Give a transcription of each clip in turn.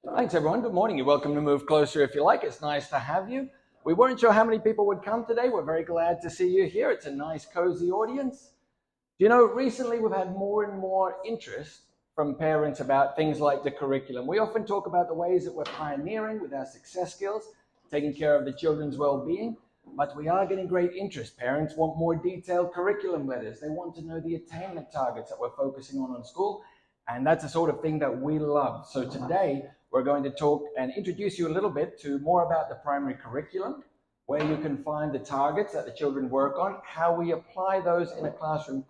Thanks, everyone. Good morning. You're welcome to move closer if you like. It's nice to have you. We weren't sure how many people would come today. We're very glad to see you here. It's a nice, cozy audience. You know, recently we've had more and more interest from parents about things like the curriculum. We often talk about the ways that we're pioneering with our success skills, taking care of the children's well-being, but we are getting great interest. Parents want more detailed curriculum letters. They want to know the attainment targets that we're focusing on school, and that's the sort of thing that we love. So today, we're going to talk and introduce you a little bit to more about the primary curriculum, where you can find the targets that the children work on, how we apply those in a classroom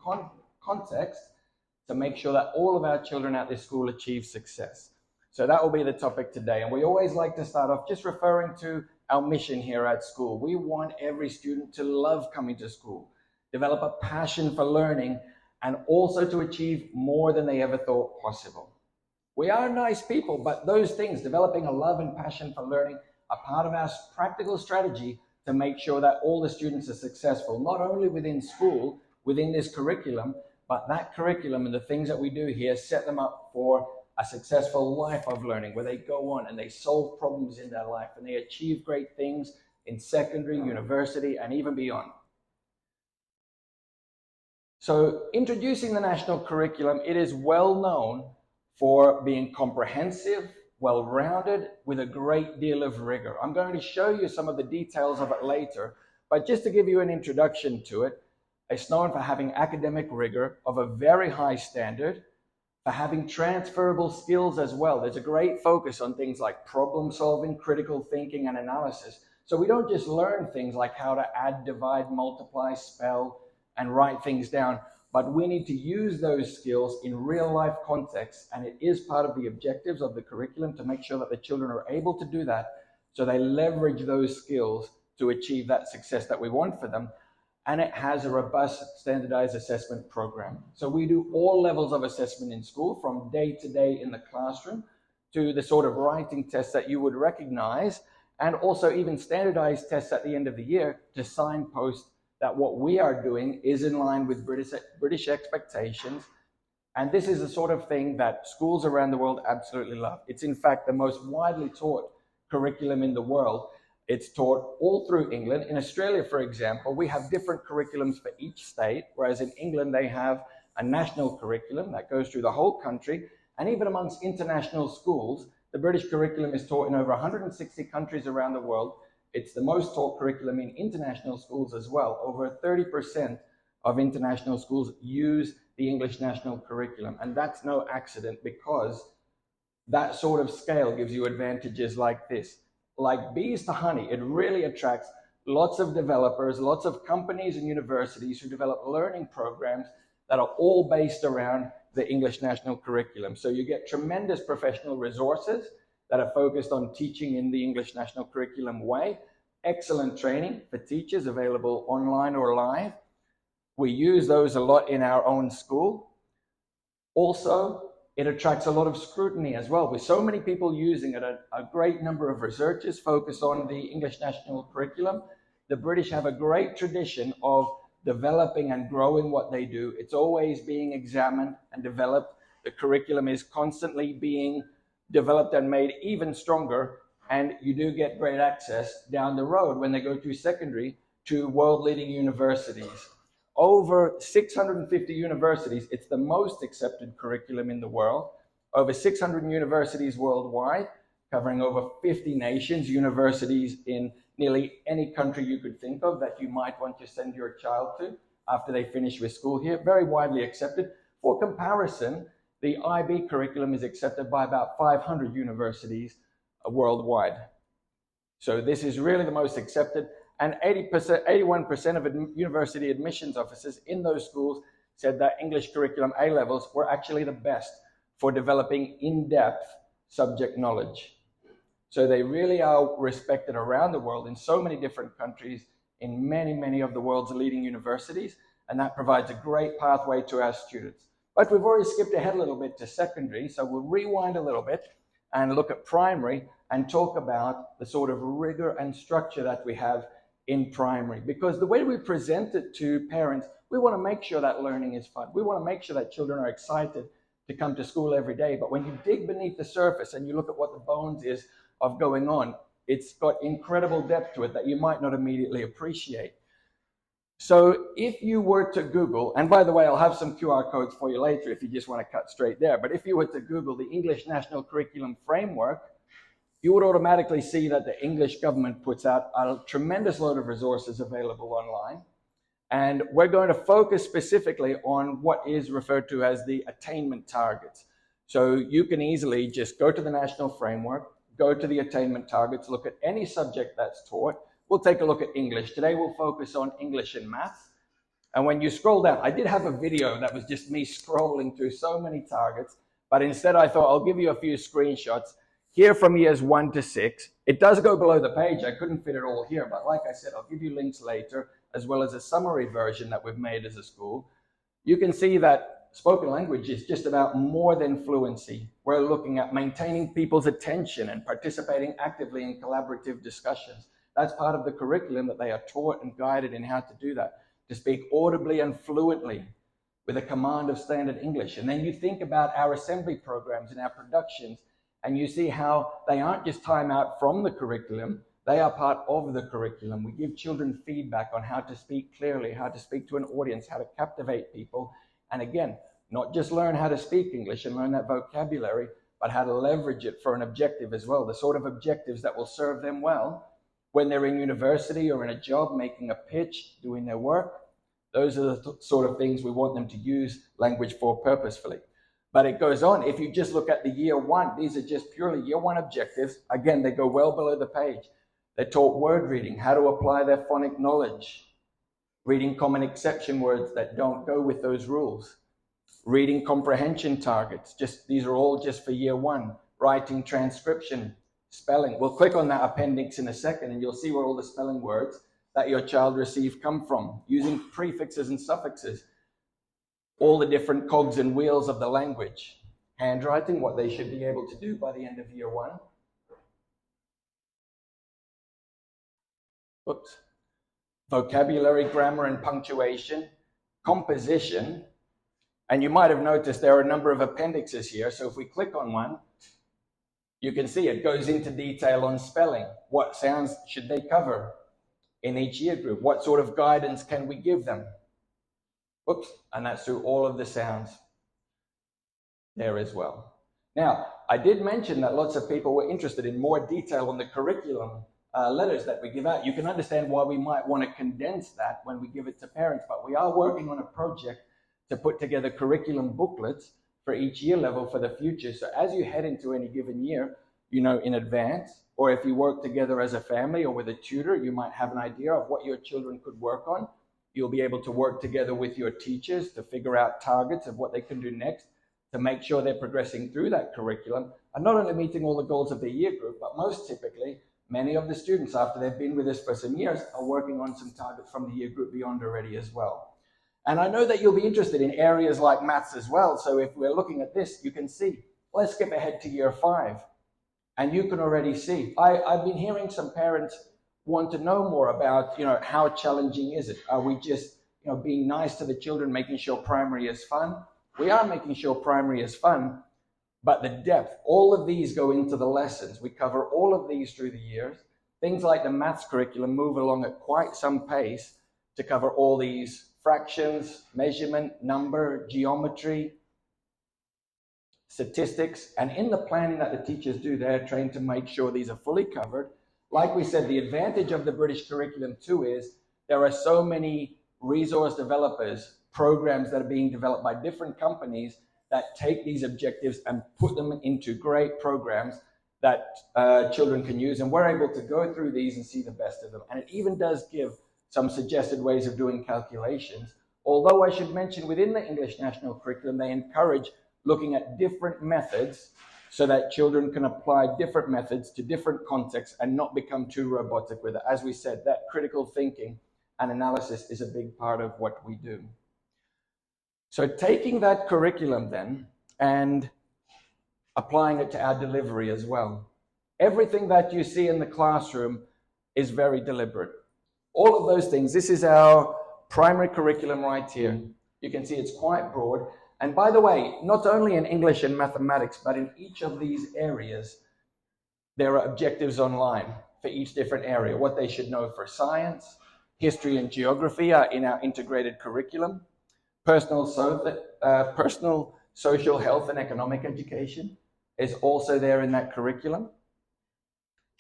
context to make sure that all of our children at this school achieve success. So that will be the topic today. And we always like to start off just referring to our mission here at school. We want every student to love coming to school, develop a passion for learning, and also to achieve more than they ever thought possible. We are nice people, but those things, developing a love and passion for learning, are part of our practical strategy to make sure that all the students are successful, not only within school, within this curriculum, but that curriculum and the things that we do here set them up for a successful life of learning, where they go on and they solve problems in their life and they achieve great things in secondary, university, and even beyond. So introducing the national curriculum, it is well known for being comprehensive, well-rounded, with a great deal of rigor. I'm going to show you some of the details of it later, but just to give you an introduction to it, it's known for having academic rigor of a very high standard, for having transferable skills as well. There's a great focus on things like problem solving, critical thinking, and analysis. So we don't just learn things like how to add, divide, multiply, spell, and write things down, but we need to use those skills in real life context, and it is part of the objectives of the curriculum to make sure that the children are able to do that, so they leverage those skills to achieve that success that we want for them. And it has a robust standardized assessment program. So we do all levels of assessment in school, from day to day in the classroom to the sort of writing tests that you would recognize, and also even standardized tests at the end of the year to signpost that what we are doing is in line with British expectations. And this is the sort of thing that schools around the world absolutely love. It's in fact the most widely taught curriculum in the world. It's taught all through England. In Australia, for example, we have different curriculums for each state, whereas in England they have a national curriculum that goes through the whole country. And even amongst international schools, the British curriculum is taught in over 160 countries around the world. It's the most taught curriculum in international schools as well. Over 30% of international schools use the English national curriculum. And that's no accident, because that sort of scale gives you advantages like this. Like bees to honey, it really attracts lots of developers, lots of companies and universities who develop learning programs that are all based around the English national curriculum. So you get tremendous professional resources that are focused on teaching in the English national curriculum way. Excellent training for teachers available online or live. We use those a lot in our own school. Also, it attracts a lot of scrutiny as well. With so many people using it, a great number of researchers focus on the English national curriculum. The British have a great tradition of developing and growing what they do. It's always being examined and developed. The curriculum is constantly being developed and made even stronger, and you do get great access down the road when they go to secondary to world-leading universities. Over 650 universities, it's the most accepted curriculum in the world. Over 600 universities worldwide, covering over 50 nations, universities in nearly any country you could think of that you might want to send your child to after they finish with school here. Very widely accepted. For comparison, the IB curriculum is accepted by about 500 universities worldwide. So this is really the most accepted, and 81% of university admissions officers in those schools said that English curriculum A levels were actually the best for developing in-depth subject knowledge. So they really are respected around the world in so many different countries, in many of the world's leading universities, and that provides a great pathway to our students. But we've already skipped ahead a little bit to secondary, so we'll rewind a little bit and look at primary and talk about the sort of rigor and structure that we have in primary. Because the way we present it to parents, we want to make sure that learning is fun. We want to make sure that children are excited to come to school every day. But when you dig beneath the surface and you look at what the bones is of going on, it's got incredible depth to it that you might not immediately appreciate. So if you were to Google, and by the way, I'll have some QR codes for you later if you just want to cut straight there, but if you were to Google the English National Curriculum Framework, you would automatically see that the English government puts out a tremendous load of resources available online. And we're going to focus specifically on what is referred to as the attainment targets. So you can easily just go to the national framework, go to the attainment targets, look at any subject that's taught. We'll take a look at English. Today we'll focus on English and maths. And when you scroll down, I did have a video that was just me scrolling through so many targets, but instead I thought I'll give you a few screenshots here from years 1 to 6. It does go below the page. I couldn't fit it all here, but like I said, I'll give you links later, as well as a summary version that we've made as a school. You can see that spoken language is just about more than fluency. We're looking at maintaining people's attention and participating actively in collaborative discussions. That's part of the curriculum, that they are taught and guided in how to do that, to speak audibly and fluently with a command of standard English. And then you think about our assembly programs and our productions, and you see how they aren't just time out from the curriculum, they are part of the curriculum. We give children feedback on how to speak clearly, how to speak to an audience, how to captivate people. And again, not just learn how to speak English and learn that vocabulary, but how to leverage it for an objective as well, the sort of objectives that will serve them well when they're in university or in a job, making a pitch, doing their work. Those are the sort of things we want them to use language for purposefully. But it goes on. If you just look at the year 1, these are just purely year 1 objectives. Again, they go well below the page. They're taught word reading, how to apply their phonic knowledge, reading common exception words that don't go with those rules, reading comprehension targets. These are all just for year 1. Writing, transcription, spelling. We'll click on that appendix in a second and you'll see where all the spelling words that your child received come from, using prefixes and suffixes, all the different cogs and wheels of the language, handwriting, what they should be able to do by the end of year 1. Oops. Vocabulary, grammar and punctuation, composition, and you might have noticed there are a number of appendixes here. So if we click on one, you can see it goes into detail on spelling. What sounds should they cover in each year group? What sort of guidance can we give them? Oops, and that's through all of the sounds there as well. Now, I did mention that lots of people were interested in more detail on the curriculum letters that we give out. You can understand why we might want to condense that when we give it to parents, but we are working on a project to put together curriculum booklets for each year level for the future. So as you head into any given year, you know in advance, or if you work together as a family or with a tutor, you might have an idea of what your children could work on. You'll be able to work together with your teachers to figure out targets of what they can do next to make sure they're progressing through that curriculum and not only meeting all the goals of the year group, but most typically, many of the students, after they've been with us for some years, are working on some targets from the year group beyond already as well. And I know that you'll be interested in areas like maths as well. So if we're looking at this, you can see, let's skip ahead to year 5. And you can already see, I've been hearing some parents want to know more about, how challenging is it? Are we just, being nice to the children, making sure primary is fun? We are making sure primary is fun, but the depth, all of these go into the lessons. We cover all of these through the years. Things like the maths curriculum move along at quite some pace to cover all these fractions, measurement, number, geometry, statistics. And in the planning that the teachers do, they're trained to make sure these are fully covered. Like we said, the advantage of the British curriculum too is there are so many resource developers, programs that are being developed by different companies that take these objectives and put them into great programs that children can use. And we're able to go through these and see the best of them. And it even does give some suggested ways of doing calculations. Although I should mention within the English National Curriculum, they encourage looking at different methods so that children can apply different methods to different contexts and not become too robotic with it. As we said, that critical thinking and analysis is a big part of what we do. So taking that curriculum then and applying it to our delivery as well. Everything that you see in the classroom is very deliberate. All of those things, this is our primary curriculum right here. You can see it's quite broad. And by the way, not only in English and mathematics, but in each of these areas, there are objectives online for each different area. What they should know for science, history and geography are in our integrated curriculum. Personal social health and economic education is also there in that curriculum.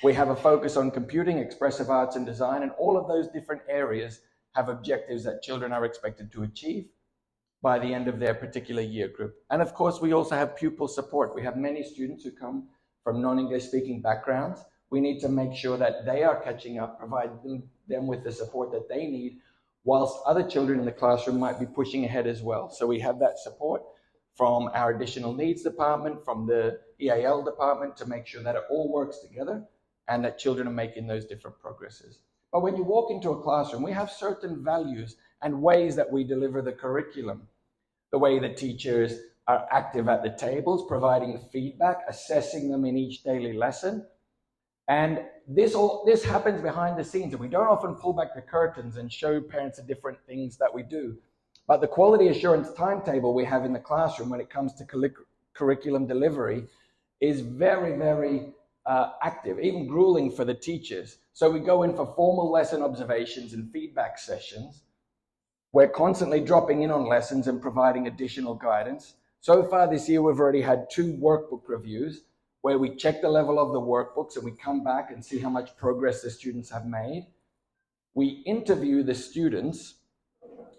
We have a focus on computing, expressive arts and design, and all of those different areas have objectives that children are expected to achieve by the end of their particular year group. And of course, we also have pupil support. We have many students who come from non-English speaking backgrounds. We need to make sure that they are catching up, provide them with the support that they need, whilst other children in the classroom might be pushing ahead as well. So we have that support from our additional needs department, from the EAL department, to make sure that it all works together and that children are making those different progresses. But when you walk into a classroom, we have certain values and ways that we deliver the curriculum. The way the teachers are active at the tables, providing feedback, assessing them in each daily lesson. And this happens behind the scenes, and we don't often pull back the curtains and show parents the different things that we do. But the quality assurance timetable we have in the classroom when it comes to curriculum delivery is very, very active, even grueling for the teachers. So we go in for formal lesson observations and feedback sessions. We're constantly dropping in on lessons and providing additional guidance. So far this year, we've already had 2 workbook reviews where we check the level of the workbooks and we come back and see how much progress the students have made. We interview the students.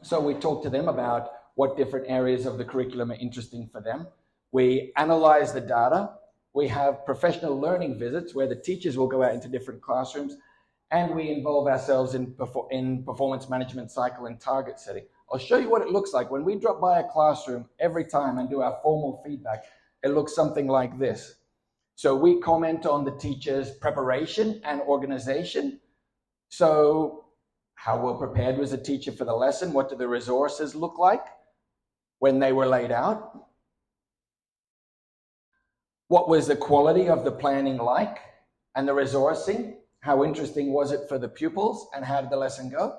So we talk to them about what different areas of the curriculum are interesting for them. We analyze the data. We have professional learning visits where the teachers will go out into different classrooms, and we involve ourselves in performance management cycle and target setting. I'll show you what it looks like. When we drop by a classroom every time and do our formal feedback, it looks something like this. So we comment on the teacher's preparation and organization. So how well prepared was the teacher for the lesson? What do the resources look like when they were laid out? What was the quality of the planning like and the resourcing? How interesting was it for the pupils, and how did the lesson go?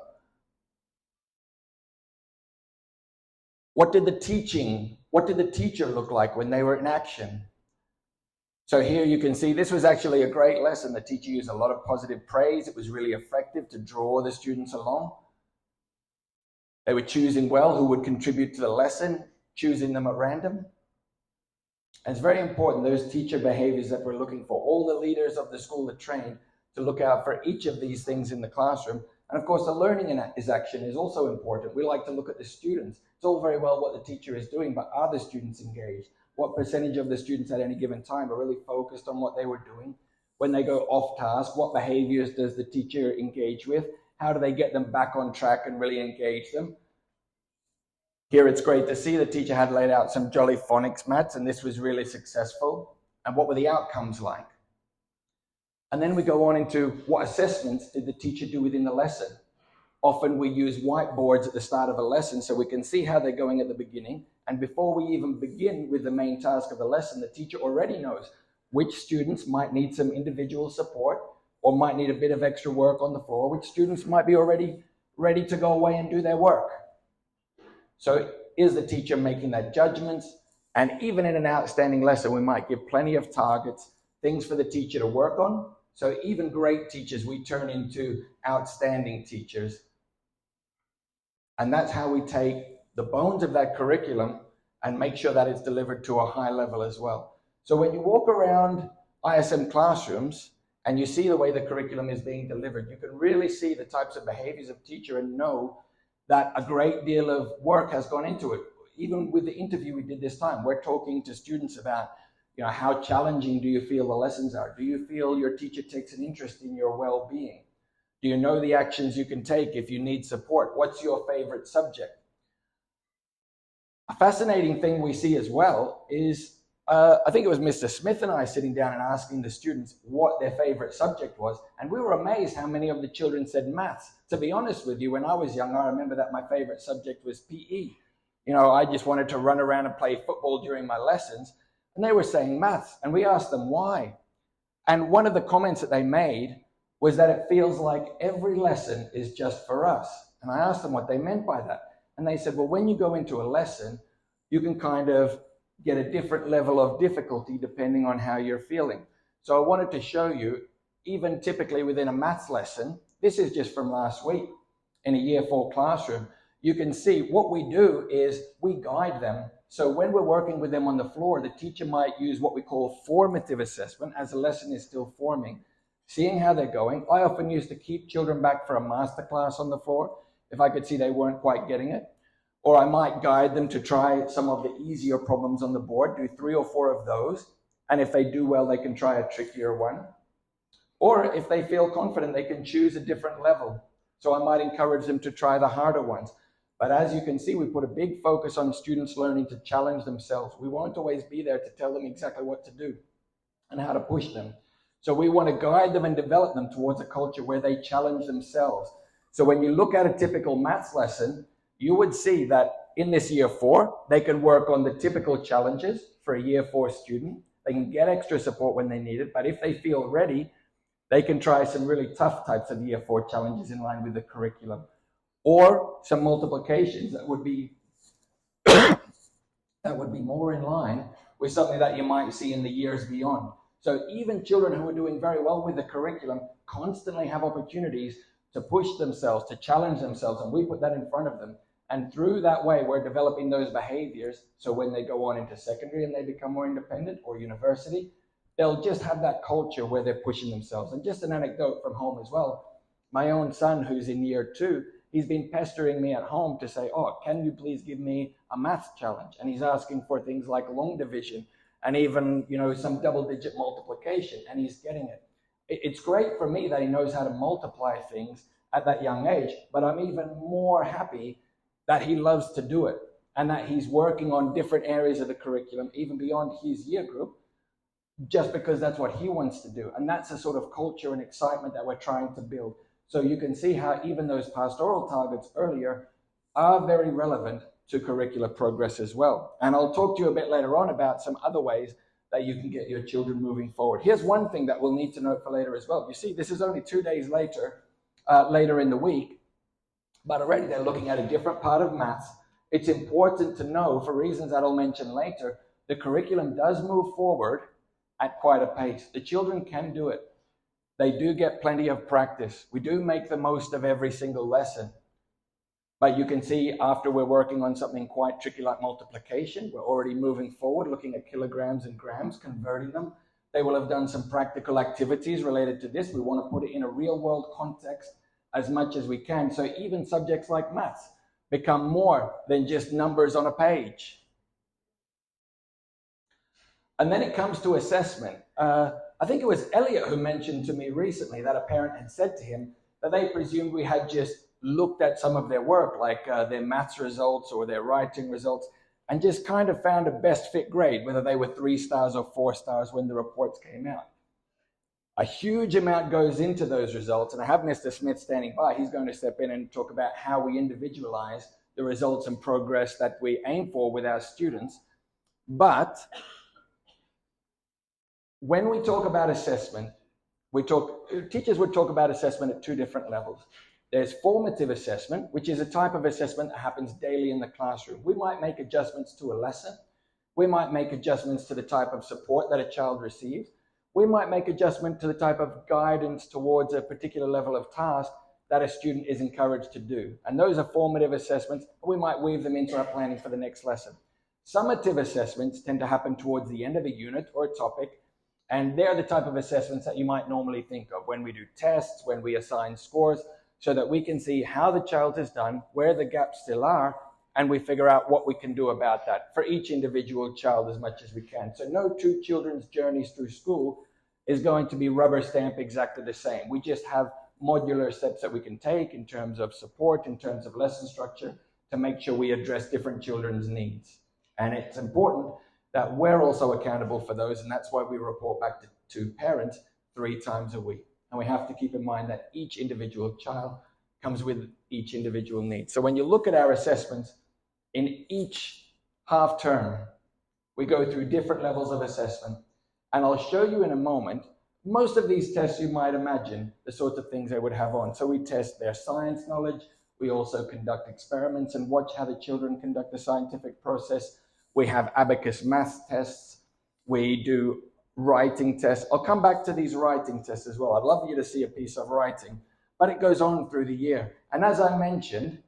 What did the teacher look like when they were in action? So here you can see this was actually a great lesson. The teacher used a lot of positive praise. It was really effective to draw the students along. They were choosing well who would contribute to the lesson, choosing them at random. And it's very important, those teacher behaviors that we're looking for. All the leaders of the school are trained to look out for each of these things in the classroom. And of course, the learning is action is also important. We like to look at the students. It's all very well what the teacher is doing, but are the students engaged? What percentage of the students at any given time are really focused on what they were doing? When they go off task, what behaviors does the teacher engage with? How do they get them back on track and really engage them? Here it's great to see the teacher had laid out some jolly phonics mats, and this was really successful. And what were the outcomes like? And then we go on into what assessments did the teacher do within the lesson? Often we use whiteboards at the start of a lesson so we can see how they're going at the beginning. And before we even begin with the main task of the lesson, the teacher already knows which students might need some individual support or might need a bit of extra work on the floor, which students might be already ready to go away and do their work. So is the teacher making that judgment? And even in an outstanding lesson, we might give plenty of targets, things for the teacher to work on. So even great teachers, we turn into outstanding teachers. And that's how we take the bones of that curriculum and make sure that it's delivered to a high level as well. So when you walk around ISM classrooms and you see the way the curriculum is being delivered, you can really see the types of behaviors of teacher and know that a great deal of work has gone into it. Even with the interview we did this time, we're talking to students about, how challenging do you feel the lessons are? Do you feel your teacher takes an interest in your well-being? Do you know the actions you can take if you need support? What's your favorite subject? A fascinating thing we see as well is, I think it was Mr. Smith and I sitting down and asking the students what their favorite subject was. And we were amazed how many of the children said maths. To be honest with you, when I was young, I remember that my favorite subject was PE. I just wanted to run around and play football during my lessons. And they were saying maths. And we asked them why. And one of the comments that they made was that it feels like every lesson is just for us. And I asked them what they meant by that. And they said, well, when you go into a lesson, you can kind of get a different level of difficulty depending on how you're feeling. So I wanted to show you, even typically within a maths lesson, this is just from last week in a year 4 classroom, you can see what we do is we guide them. So when we're working with them on the floor, the teacher might use what we call formative assessment as the lesson is still forming, seeing how they're going. I often used to keep children back for a master class on the floor if I could see they weren't quite getting it. Or I might guide them to try some of the easier problems on the board, do 3 or 4 of those. And if they do well, they can try a trickier one. Or if they feel confident, they can choose a different level. So I might encourage them to try the harder ones. But as you can see, we put a big focus on students learning to challenge themselves. We won't always be there to tell them exactly what to do and how to push them. So we want to guide them and develop them towards a culture where they challenge themselves. So when you look at a typical maths lesson, you would see that in this year 4, they can work on the typical challenges for a year 4 student. They can get extra support when they need it, but if they feel ready, they can try some really tough types of year 4 challenges in line with the curriculum, or some multiplications that would be more in line with something that you might see in the years beyond. So even children who are doing very well with the curriculum constantly have opportunities to push themselves, to challenge themselves, and we put that in front of them. And through that way, we're developing those behaviors. So when they go on into secondary and they become more independent, or university, they'll just have that culture where they're pushing themselves. And just an anecdote from home as well. My own son, who's in year 2, he's been pestering me at home to say, oh, can you please give me a maths challenge? And he's asking for things like long division and even, some double-digit multiplication, and he's getting it. It's great for me that he knows how to multiply things at that young age, but I'm even more happy that he loves to do it and that he's working on different areas of the curriculum, even beyond his year group, just because that's what he wants to do. And that's a sort of culture and excitement that we're trying to build. So you can see how even those pastoral targets earlier are very relevant to curricular progress as well. And I'll talk to you a bit later on about some other ways that you can get your children moving forward. Here's one thing that we'll need to note for later as well. You see, this is only 2 days later in the week, but already they're looking at a different part of maths. It's important to know, for reasons that I'll mention later, the curriculum does move forward at quite a pace. The children can do it. They do get plenty of practice. We do make the most of every single lesson. But you can see after we're working on something quite tricky like multiplication, we're already moving forward, looking at kilograms and grams, converting them. They will have done some practical activities related to this. We want to put it in a real world context as much as we can. So even subjects like maths become more than just numbers on a page. And then it comes to assessment. I think it was Elliot who mentioned to me recently that a parent had said to him that they presumed we had just looked at some of their work, like their maths results or their writing results, and just kind of found a best fit grade, whether they were 3 stars or 4 stars when the reports came out. A huge amount goes into those results, and I have Mr. Smith standing by. He's going to step in and talk about how we individualize the results and progress that we aim for with our students. But when we talk about assessment, teachers would talk about assessment at 2 different levels. There's formative assessment, which is a type of assessment that happens daily in the classroom. We might make adjustments to a lesson. We might make adjustments to the type of support that a child receives. We might make adjustment to the type of guidance towards a particular level of task that a student is encouraged to do. And those are formative assessments. We might weave them into our planning for the next lesson. Summative assessments tend to happen towards the end of a unit or a topic, and they're the type of assessments that you might normally think of when we do tests, when we assign scores, so that we can see how the child has done, where the gaps still are, and we figure out what we can do about that for each individual child as much as we can. So no 2 children's journeys through school is going to be rubber stamp exactly the same. We just have modular steps that we can take in terms of support, in terms of lesson structure, to make sure we address different children's needs. And it's important that we're also accountable for those, and that's why we report back to parents 3 times a week. And we have to keep in mind that each individual child comes with each individual need. So when you look at our assessments, in each half term, we go through different levels of assessment. And I'll show you in a moment, most of these tests you might imagine the sorts of things they would have on. So we test their science knowledge. We also conduct experiments and watch how the children conduct the scientific process. We have abacus math tests. We do writing tests. I'll come back to these writing tests as well. I'd love you to see a piece of writing, but it goes on through the year. And as I mentioned,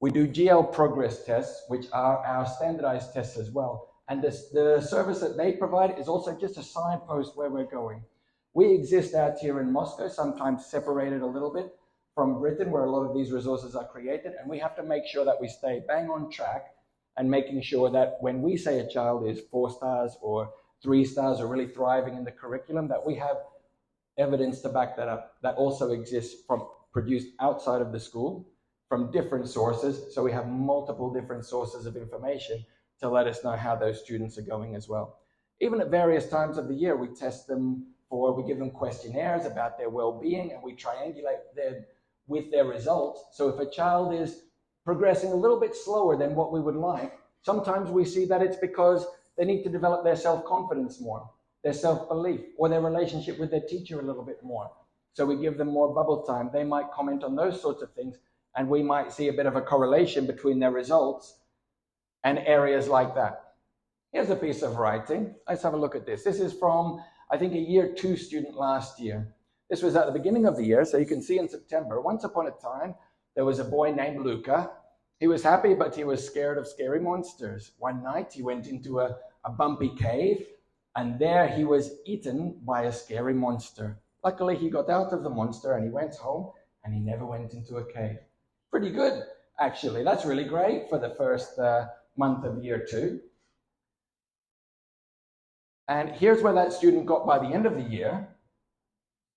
we do GL progress tests, which are our standardized tests as well. And the service that they provide is also just a signpost where we're going. We exist out here in Moscow, sometimes separated a little bit from Britain, where a lot of these resources are created, and we have to make sure that we stay bang on track and making sure that when we say a child is 4 stars or 3 stars or really thriving in the curriculum, that we have evidence to back that up that also exists from produced outside of the school from different sources. So we have multiple different sources of information to let us know how those students are going as well. Even at various times of the year, we test them we give them questionnaires about their well-being, and we triangulate with their results. So if a child is progressing a little bit slower than what we would like, sometimes we see that it's because they need to develop their self-confidence more, their self-belief, or their relationship with their teacher a little bit more. So we give them more bubble time. They might comment on those sorts of things, and we might see a bit of a correlation between their results and areas like that. Here's a piece of writing. Let's have a look at this. This is from, I think, a year 2 student last year. This was at the beginning of the year, so you can see in September, once upon a time, there was a boy named Luca. He was happy, but he was scared of scary monsters. One night, he went into a bumpy cave, and there he was eaten by a scary monster. Luckily, he got out of the monster, and he went home, and he never went into a cave. Pretty good, actually. That's really great for the first month of year 2. And here's where that student got by the end of the year.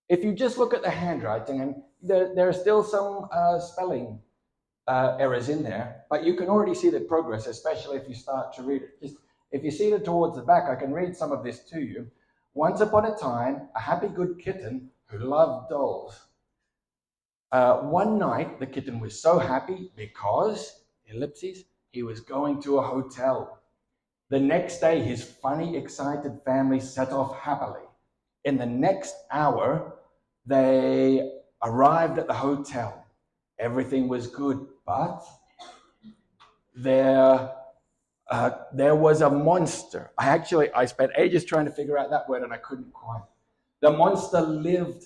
If you just look at the handwriting, and there are still some spelling errors in there, but you can already see the progress, especially if you start to read it. If you see it towards the back, I can read some of this to you. Once upon a time, a happy good kitten who loved dolls. One night, the kitten was so happy because, ellipses, he was going to a hotel. The next day, his funny, excited family set off happily. In the next hour, they arrived at the hotel. Everything was good, but there was a monster. I spent ages trying to figure out that word, and I couldn't quite. The monster leaded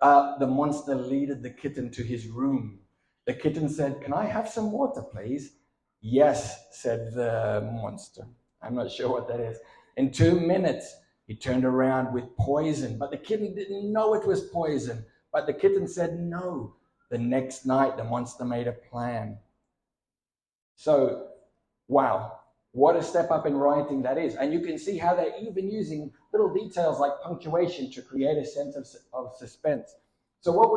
the kitten to his room. The kitten said, "Can I have some water, please?" "Yes," said the monster. I'm not sure what that is. In 2 minutes, he turned around with poison, but the kitten didn't know it was poison. But the kitten said no. The next night, the monster made a plan. So, wow, what a step up in writing that is. And you can see how they're even using little details like punctuation to create a sense of suspense. So what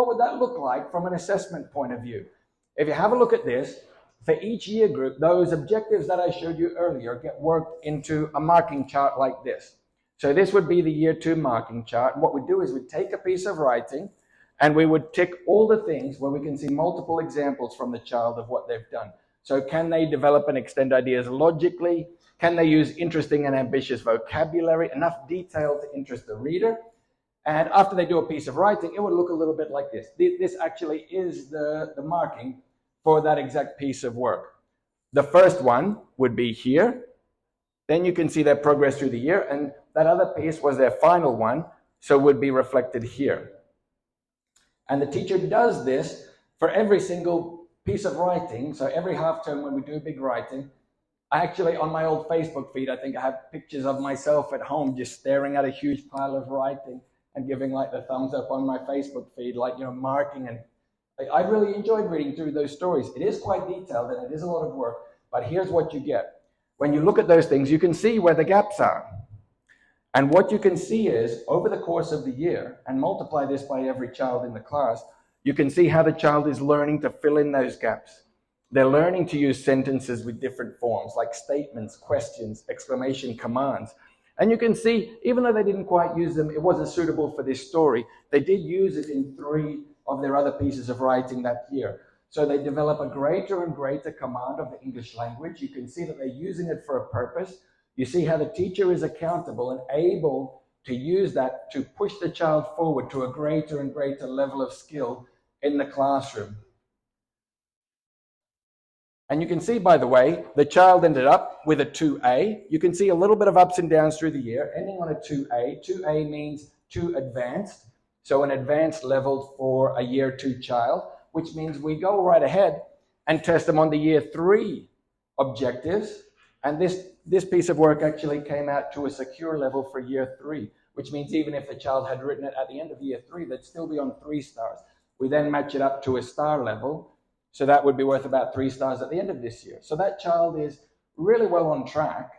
would that look like from an assessment point of view? If you have a look at this, for each year group, those objectives that I showed you earlier get worked into a marking chart like this. So this would be the year 2 marking chart. And what we do is we take a piece of writing and we would tick all the things where we can see multiple examples from the child of what they've done. So can they develop and extend ideas logically? Can they use interesting and ambitious vocabulary, enough detail to interest the reader? And after they do a piece of writing, it would look a little bit like this. This actually is the marking for that exact piece of work. The first one would be here. Then you can see their progress through the year, and that other piece was their final one, so would be reflected here. And the teacher does this for every single piece of writing. So every half term when we do big writing, I actually, on my old Facebook feed, I think I have pictures of myself at home just staring at a huge pile of writing and giving like the thumbs up on my Facebook feed, like, marking. And I really enjoyed reading through those stories. It is quite detailed and it is a lot of work, but here's what you get. When you look at those things, you can see where the gaps are. And what you can see is, over the course of the year, and multiply this by every child in the class, you can see how the child is learning to fill in those gaps. They're learning to use sentences with different forms, like statements, questions, exclamation, commands. And you can see, even though they didn't quite use them, it wasn't suitable for this story, they did use it in 3 of their other pieces of writing that year. So they develop a greater and greater command of the English language. You can see that they're using it for a purpose. You see how the teacher is accountable and able to use that to push the child forward to a greater and greater level of skill in the classroom. And you can see, by the way, the child ended up with a 2A. You can see a little bit of ups and downs through the year, ending on a 2A. 2A means too advanced, so an advanced level for a year 2 child, which means we go right ahead and test them on the year 3 objectives. And this piece of work actually came out to a secure level for year 3, which means even if the child had written it at the end of year 3, they'd still be on 3 stars. We then match it up to a star level. So that would be worth about 3 stars at the end of this year. So that child is really well on track.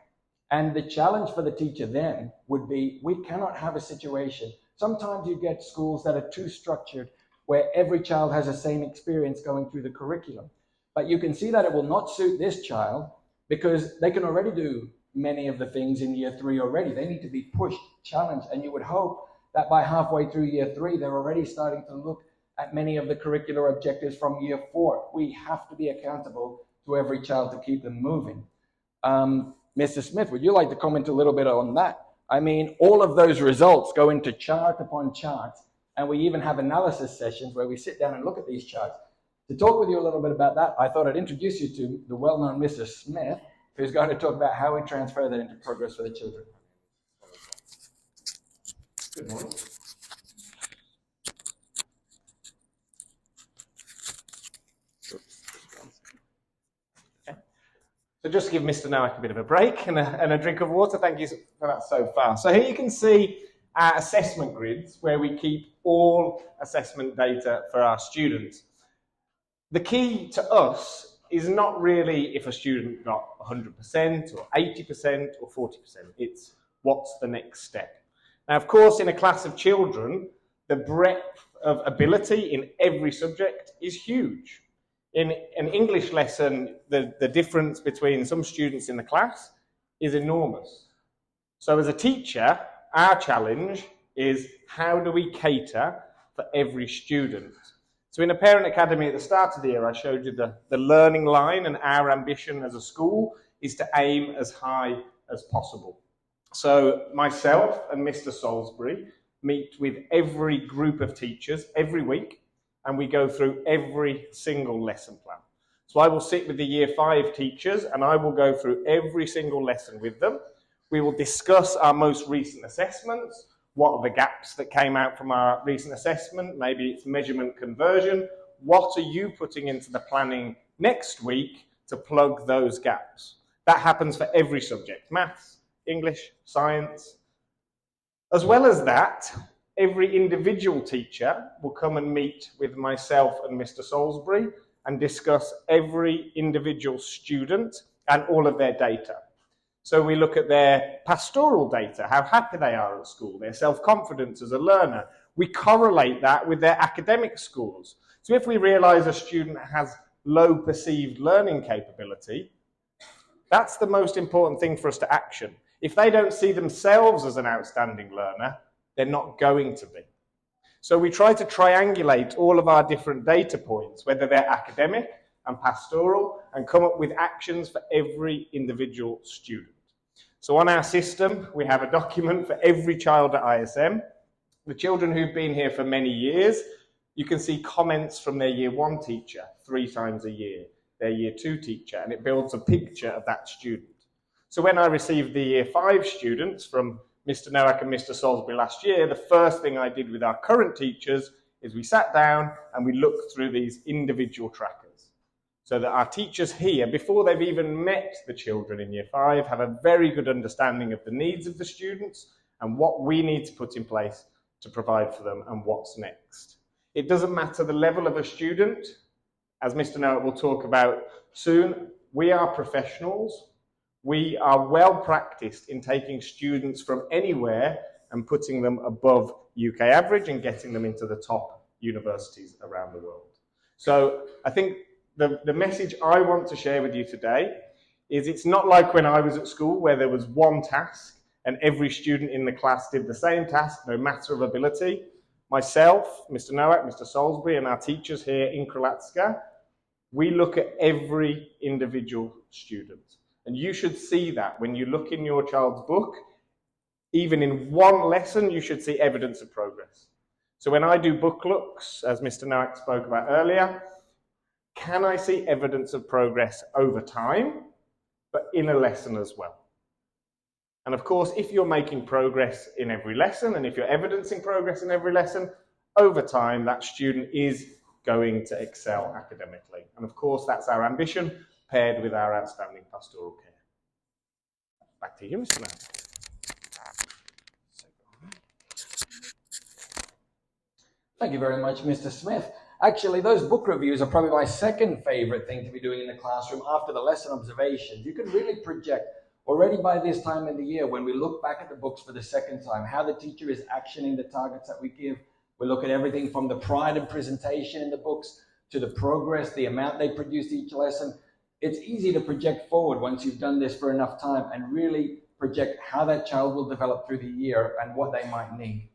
And the challenge for the teacher then would be, we cannot have a situation. Sometimes you get schools that are too structured, where every child has the same experience going through the curriculum. But you can see that it will not suit this child, because they can already do many of the things in year 3 already. They need to be pushed, challenged. And you would hope that by halfway through year 3, they're already starting to look at many of the curricular objectives from year 4. We have to be accountable to every child to keep them moving. Mr. Smith, would you like to comment a little bit on that? I mean, all of those results go into chart upon chart, and we even have analysis sessions where we sit down and look at these charts. To talk with you a little bit about that, I thought I'd introduce you to the well-known Mr. Smith, who's going to talk about how we transfer that into progress for the children. Good morning. So just to give Mr. Noack a bit of a break and a drink of water, thank you for that so far. So here you can see our assessment grids where we keep all assessment data for our students. The key to us is not really if a student got 100% or 80% or 40%. It's what's the next step. Now, of course, in a class of children, the breadth of ability in every subject is huge. In an English lesson, the difference between some students in the class is enormous. So as a teacher, our challenge is, how do we cater for every student? So in a parent academy at the start of the year, I showed you the learning line, and our ambition as a school is to aim as high as possible. So myself and Mr. Salisbury meet with every group of teachers every week, and we go through every single lesson plan. So I will sit with the year 5 teachers, and I will go through every single lesson with them. We will discuss our most recent assessments. What are the gaps that came out from our recent assessment? Maybe it's measurement conversion. What are you putting into the planning next week to plug those gaps? That happens for every subject: maths, English, science. As well as that, every individual teacher will come and meet with myself and Mr. Salisbury and discuss every individual student and all of their data. So we look at their pastoral data, how happy they are at school, their self-confidence as a learner. We correlate that with their academic scores. So if we realise a student has low perceived learning capability, that's the most important thing for us to action. If they don't see themselves as an outstanding learner, they're not going to be. So we try to triangulate all of our different data points, whether they're academic and pastoral, and come up with actions for every individual student. So on our system, we have a document for every child at ISM. The children who've been here for many years, you can see comments from their year 1 teacher 3 times a year, their year 2 teacher, and it builds a picture of that student. So when I received the year 5 students from Mr. Noack and Mr. Salisbury last year, the first thing I did with our current teachers is we sat down and we looked through these individual trackers, so that our teachers here, before they've even met the children in year 5, have a very good understanding of the needs of the students and what we need to put in place to provide for them and what's next. It doesn't matter the level of a student. As Mr. Noack will talk about soon, we are professionals. We are well practiced in taking students from anywhere and putting them above UK average and getting them into the top universities around the world. So I think the message I want to share with you today is, it's not like when I was at school where there was one task and every student in the class did the same task, no matter of ability. Myself, Mr. Noack, Mr. Salisbury, and our teachers here in Krylatskoe, we look at every individual student. And you should see that when you look in your child's book. Even in one lesson, you should see evidence of progress. So when I do book looks, as Mr. Noack spoke about earlier, Can I see evidence of progress over time, but in a lesson as well? And of course, if you're making progress in every lesson, and if you're evidencing progress in every lesson, over time, that student is going to excel academically. And of course, that's our ambition, paired with our outstanding pastoral care. Back to you, Mr. Mann. Thank you very much, Mr. Smith. Actually, those book reviews are probably my second favorite thing to be doing in the classroom after the lesson observations. You can really project already by this time in the year, when we look back at the books for the second time, how the teacher is actioning the targets that we give. We look at everything from the pride and presentation in the books to the progress, the amount they produce each lesson. It's easy to project forward once you've done this for enough time and really project how that child will develop through the year and what they might need.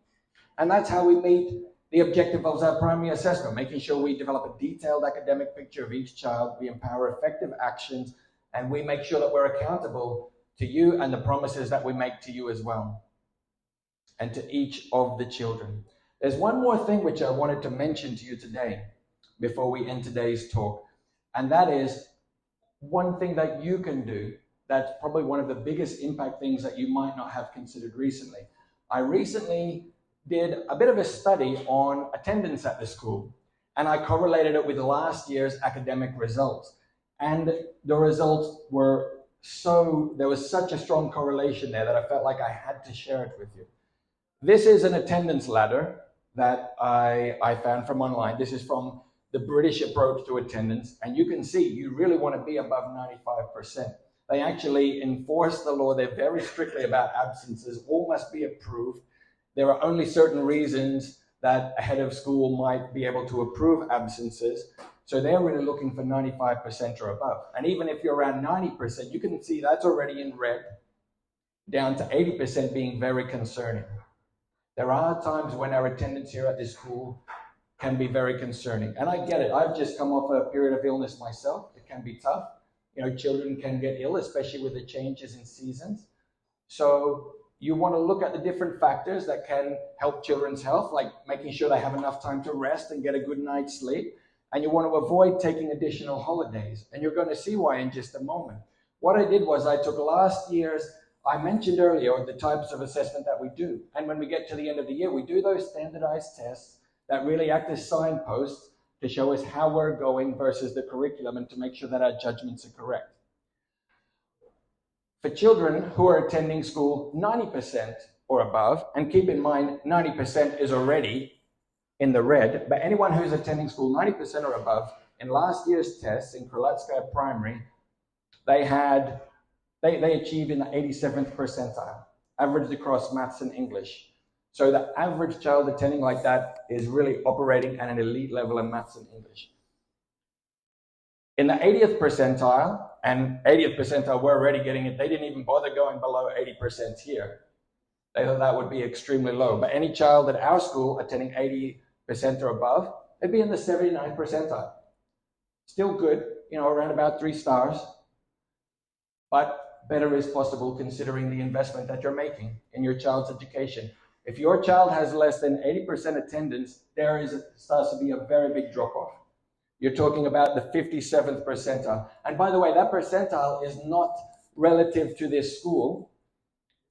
And that's how we meet the objective of our primary assessment, making sure we develop a detailed academic picture of each child, we empower effective actions, and we make sure that we're accountable to you and the promises that we make to you as well, and to each of the children. There's one more thing which I wanted to mention to you today before we end today's talk, and that is one thing that you can do that's probably one of the biggest impact things that you might not have considered recently. I recently did a bit of a study on attendance at the school, and I correlated it with last year's academic results. And the results were there was such a strong correlation there that I felt like I had to share it with you. This is an attendance ladder that I found from online. This is from the British approach to attendance, and you can see you really want to be above 95%. They actually enforce the law. They're very strictly about absences. All must be approved. There are only certain reasons that a head of school might be able to approve absences. So they're really looking for 95% or above. And even if you're around 90%, you can see that's already in red, down to 80% being very concerning. There are times when our attendance here at this school can be very concerning. And I get it. I've just come off a period of illness myself. It can be tough. You know, children can get ill, especially with the changes in seasons. So you want to look at the different factors that can help children's health, like making sure they have enough time to rest and get a good night's sleep. And you want to avoid taking additional holidays. And you're going to see why in just a moment. What I did was I took last year's, I mentioned earlier, the types of assessment that we do. And when we get to the end of the year, we do those standardized tests that really act as signposts to show us how we're going versus the curriculum and to make sure that our judgments are correct. For children who are attending school 90% or above, and keep in mind 90% is already in the red, but anyone who's attending school 90% or above, in last year's tests in Krylatskoe Primary, they achieved in the 87th percentile, averaged across maths and English. So the average child attending like that is really operating at an elite level in maths and English. In the 80th percentile, and 80th percentile, we're already getting it. They didn't even bother going below 80% here. They thought that would be extremely low. But any child at our school attending 80% or above, they'd be in the 79th percentile. Still good, you know, around about 3 stars. But better is possible considering the investment that you're making in your child's education. If your child has less than 80% attendance, starts to be a very big drop-off. You're talking about the 57th percentile. And by the way, that percentile is not relative to this school.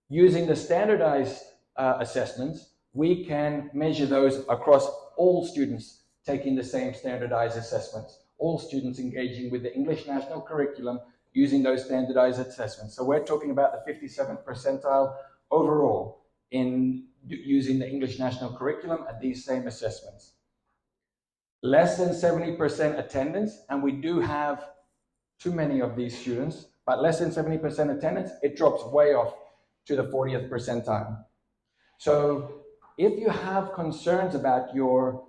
Using the standardized assessments, we can measure those across all students taking the same standardized assessments, all students engaging with the English National Curriculum using those standardized assessments. So we're talking about the 57th percentile overall in using the English National Curriculum at these same assessments. Less than 70% attendance, and we do have too many of these students, but less than 70% attendance, it drops way off to the 40th percentile. So if you have concerns about your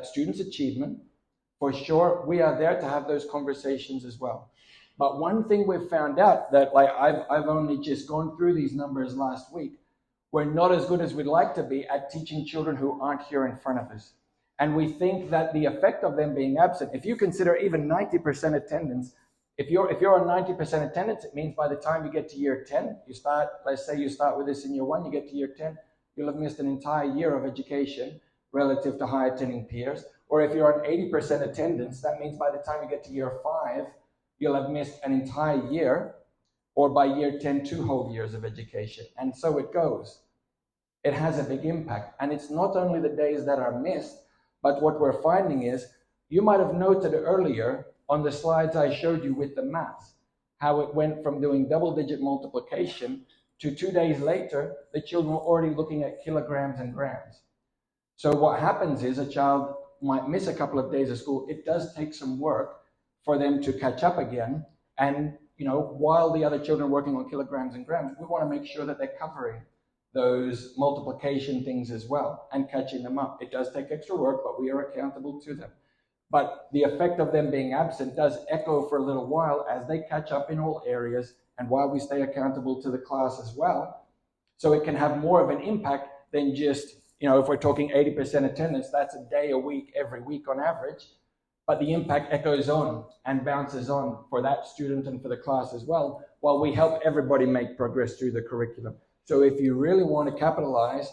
students' achievement, for sure, we are there to have those conversations as well. But one thing we've found out that, like, I've only just gone through these numbers last week, we're not as good as we'd like to be at teaching children who aren't here in front of us. And we think that the effect of them being absent, if you consider even 90% attendance, if you're on 90% attendance, it means by the time you get to year 10, let's say you start with this in year 1, you get to year 10, you'll have missed an entire year of education relative to high attending peers. Or if you're on 80% attendance, that means by the time you get to year 5, you'll have missed an entire year, or by year 10, 2 whole years of education. And so it goes. It has a big impact. And it's not only the days that are missed, but what we're finding is, you might have noted earlier on the slides I showed you with the maths, how it went from doing double-digit multiplication to 2 days later, the children were already looking at kilograms and grams. So what happens is a child might miss a couple of days of school. It does take some work for them to catch up again. And, while the other children are working on kilograms and grams, we want to make sure that they're covering those multiplication things as well and catching them up. It does take extra work, but we are accountable to them. But the effect of them being absent does echo for a little while as they catch up in all areas, and while we stay accountable to the class as well. So it can have more of an impact than just, if we're talking 80% attendance, that's a day a week, every week on average. But the impact echoes on and bounces on for that student and for the class as well, while we help everybody make progress through the curriculum. So if you really want to capitalize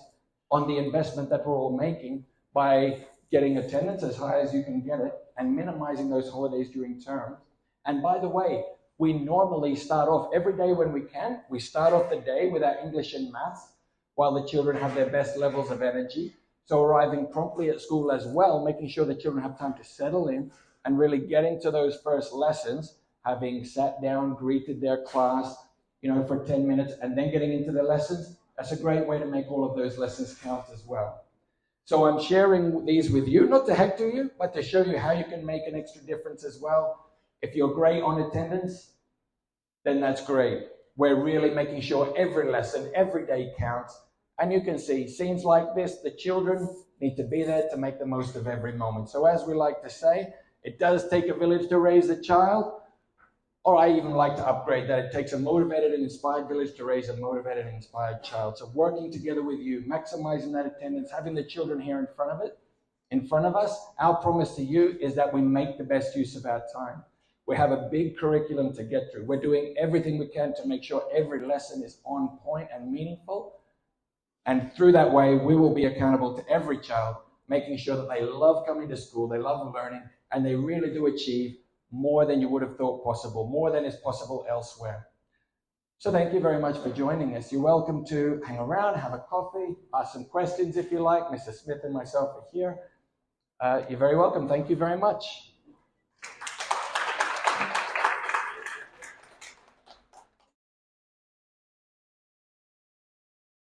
on the investment that we're all making by getting attendance as high as you can get it and minimizing those holidays during term. And by the way, we normally start off every day when we can. We start off the day with our English and maths while the children have their best levels of energy. So arriving promptly at school as well, making sure the children have time to settle in and really get into those first lessons, having sat down, greeted their class, for 10 minutes, and then getting into the lessons. That's a great way to make all of those lessons count as well. So I'm sharing these with you, not to hector you, but to show you how you can make an extra difference as well. If you're great on attendance, then that's great. We're really making sure every lesson, every day counts. And you can see scenes like this, the children need to be there to make the most of every moment. So as we like to say, it does take a village to raise a child, or I even like to upgrade that. It takes a motivated and inspired village to raise a motivated and inspired child. So working together with you, maximizing that attendance, having the children here in front of us, our promise to you is that we make the best use of our time. We have a big curriculum to get through. We're doing everything we can to make sure every lesson is on point and meaningful. And through that way, we will be accountable to every child, making sure that they love coming to school, they love learning, and they really do achieve more than you would have thought possible, more than is possible elsewhere. So thank you very much for joining us. You're welcome to hang around, have a coffee, ask some questions if you like. Mr. Smith and myself are here. You're very welcome. Thank you very much.